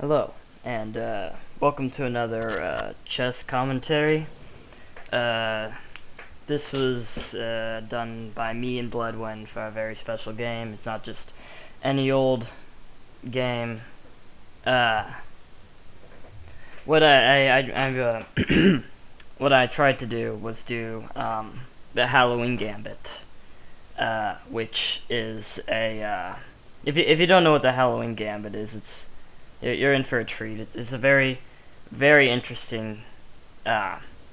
Hello, and welcome to another chess commentary. This was done by me and Bledwinn for a very special game. It's not just any old game. What what I tried to do was do the Halloween Gambit, which is a if you don't know what the Halloween Gambit is, you're in for a treat. It's a very, very interesting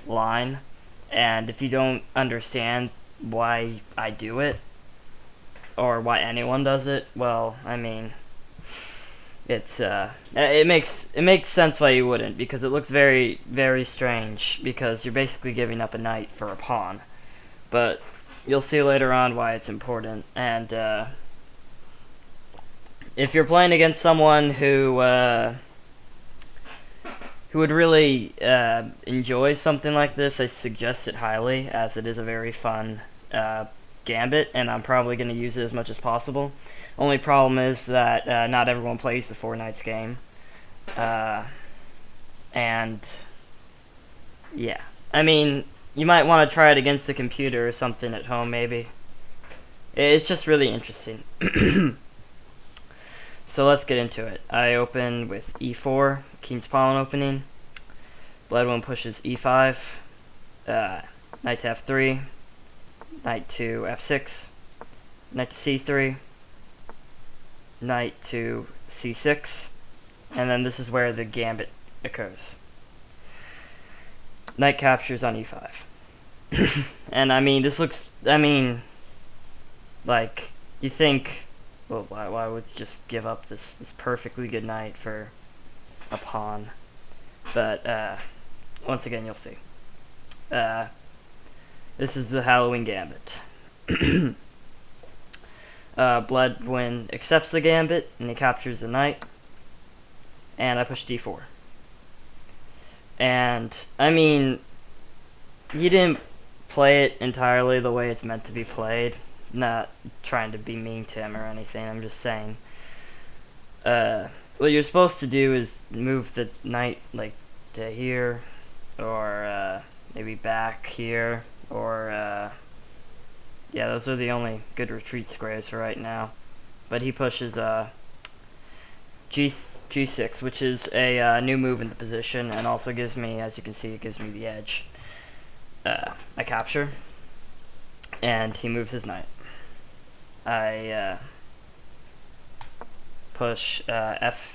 line, and if you don't understand why I do it, or why anyone does it, well, I mean, it makes sense why you wouldn't, because it looks very, very strange, because you're basically giving up a knight for a pawn. But you'll see later on why it's important, and if you're playing against someone who would really enjoy something like this, I suggest it highly, as it is a very fun gambit, and I'm probably going to use it as much as possible. Only problem is that not everyone plays the 4 Knights game, and yeah, I mean, you might want to try it against the computer or something at home, maybe. It's just really interesting. So let's get into it. I open with e4, King's Pawn opening. Bledwinn pushes e5, knight to f3, knight to f6, knight to c3, knight to c6, and then this is where the gambit occurs. Knight captures on e5. And I mean, this looks, like, you think, well, why would you just give up this perfectly good knight for a pawn? But once again, you'll see. This is the Halloween Gambit. Bledwinn accepts the gambit, and he captures the knight. And I push d4. And, I mean, you didn't play it entirely the way it's meant to be played. Not trying to be mean to him or anything, I'm just saying. What you're supposed to do is move the knight, like, to here, or maybe back here, or yeah, those are the only good retreat squares for right now. But he pushes G6, which is a new move in the position, and also gives me, as you can see, it gives me the edge. I capture, and he moves his knight. I push F2,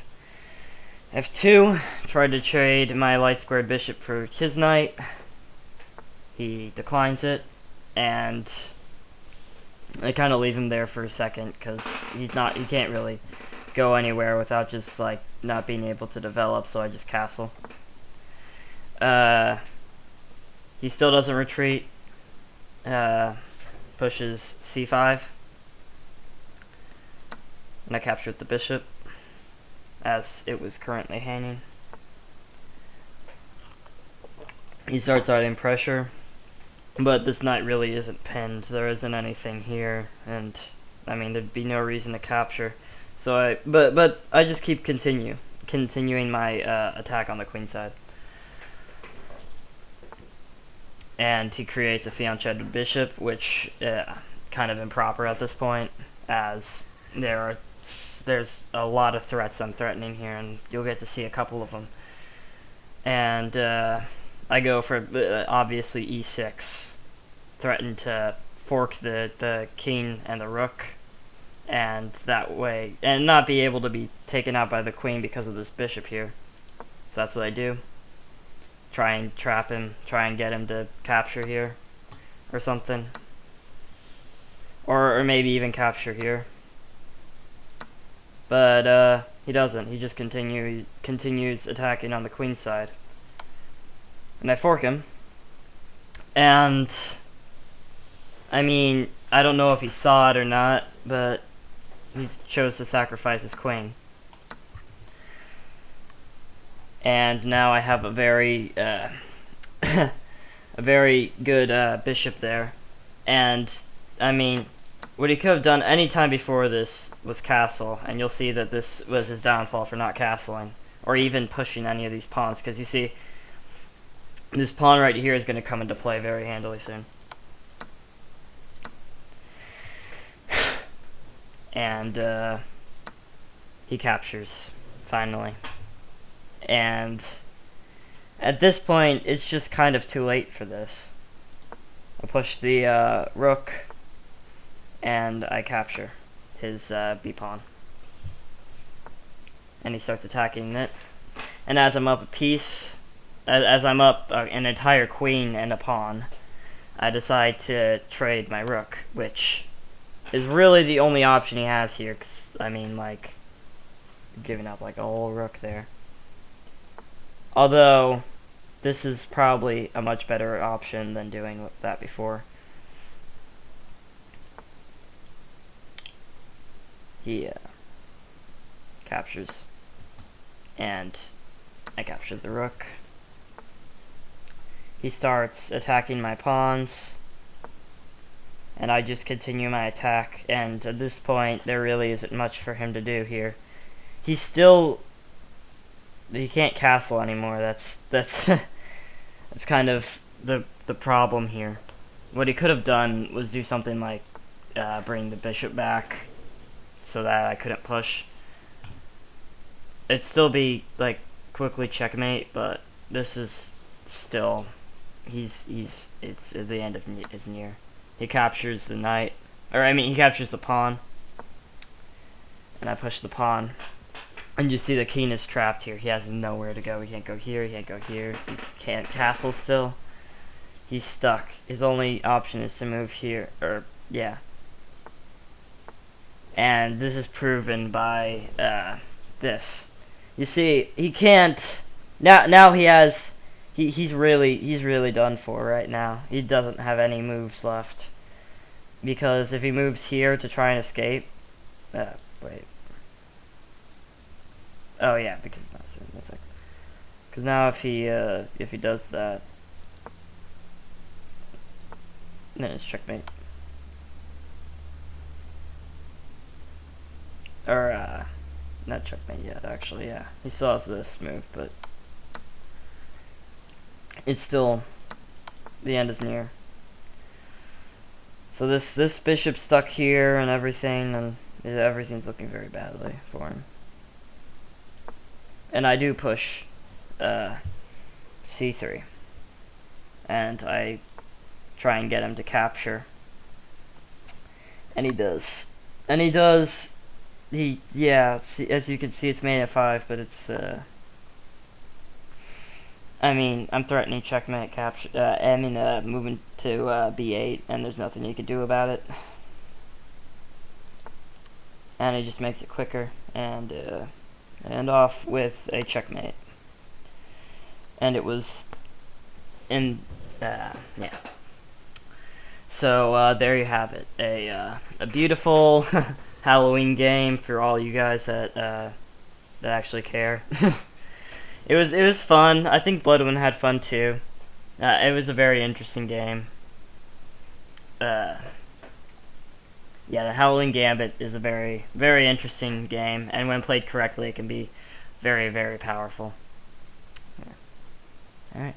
tried to trade my light squared bishop for his knight. He declines it, and I kind of leave him there for a second, because he can't really go anywhere without just, like, not being able to develop, so I just castle. He still doesn't retreat. Pushes c5. And I captured the bishop, as it was currently hanging. He starts adding pressure, but this knight really isn't pinned. There isn't anything here, and I mean, there'd be no reason to capture. So but I just keep continuing my attack on the queen side. And he creates a fianchetted bishop, which kind of improper at this point, as there's a lot of threats I'm threatening here, and you'll get to see a couple of them. And I go for obviously e6, threaten to fork the king and the rook, and that way, and not be able to be taken out by the queen because of this bishop here. So that's what I do. Try and trap him, try and get him to capture here, or something. Or maybe even capture here. But he doesn't. He just continues attacking on the queen side. And I fork him. And I mean, I don't know if he saw it or not, but he chose to sacrifice his queen. And now I have a very a very good bishop there. And I mean, what he could have done any time before this was castle, and you'll see that this was his downfall for not castling. or even pushing any of these pawns, because you see, this pawn right here is going to come into play very handily soon. And he captures, finally. And at this point, it's just kind of too late for this. I push the rook, and I capture his b-pawn. And he starts attacking it. And as I'm up a piece, as I'm up an entire queen and a pawn, I decide to trade my rook, which is really the only option he has here, 'cause, I mean, like, giving up like a whole rook there. Although, this is probably a much better option than doing that before. He captures, and I capture the rook. He starts attacking my pawns, and I just continue my attack, and at this point there really isn't much for him to do here. He can't castle anymore. That's that's kind of the problem here. What he could have done was do something like bring the bishop back so that I couldn't push. It'd still be like quickly checkmate, but this is still it's the end is near. He captures the knight, or I mean he captures the pawn, and I push the pawn. And you see the king is trapped here. He has nowhere to go. He can't go here, he can't go here. He can't castle still. He's stuck. His only option is to move here, or, yeah. And this is proven by, this. You see, he can't, now he has, he's really done for right now. He doesn't have any moves left. Because if he moves here to try and escape, wait. Oh yeah, because it's not sure. That's like, because now if he does that, then it's checkmate. Or not checkmate yet. Actually, yeah, he still has this move, but it's still the end is near. So this bishop's stuck here and everything, and everything's looking very badly for him. And I do push c3, and I try and get him to capture, and he does. Yeah, as you can see, it's made at 5, but it's I mean, I'm threatening checkmate capture. Moving to b8, and there's nothing you can do about it. And he just makes it quicker, and off with a checkmate. And it was yeah. So there you have it, a beautiful Halloween game for all you guys that actually care. It was fun. I think Bledwinn had fun too. It was a very interesting game. Yeah, the Howling Gambit is a very, very interesting game, and when played correctly, it can be very, very powerful. Yeah. Alright.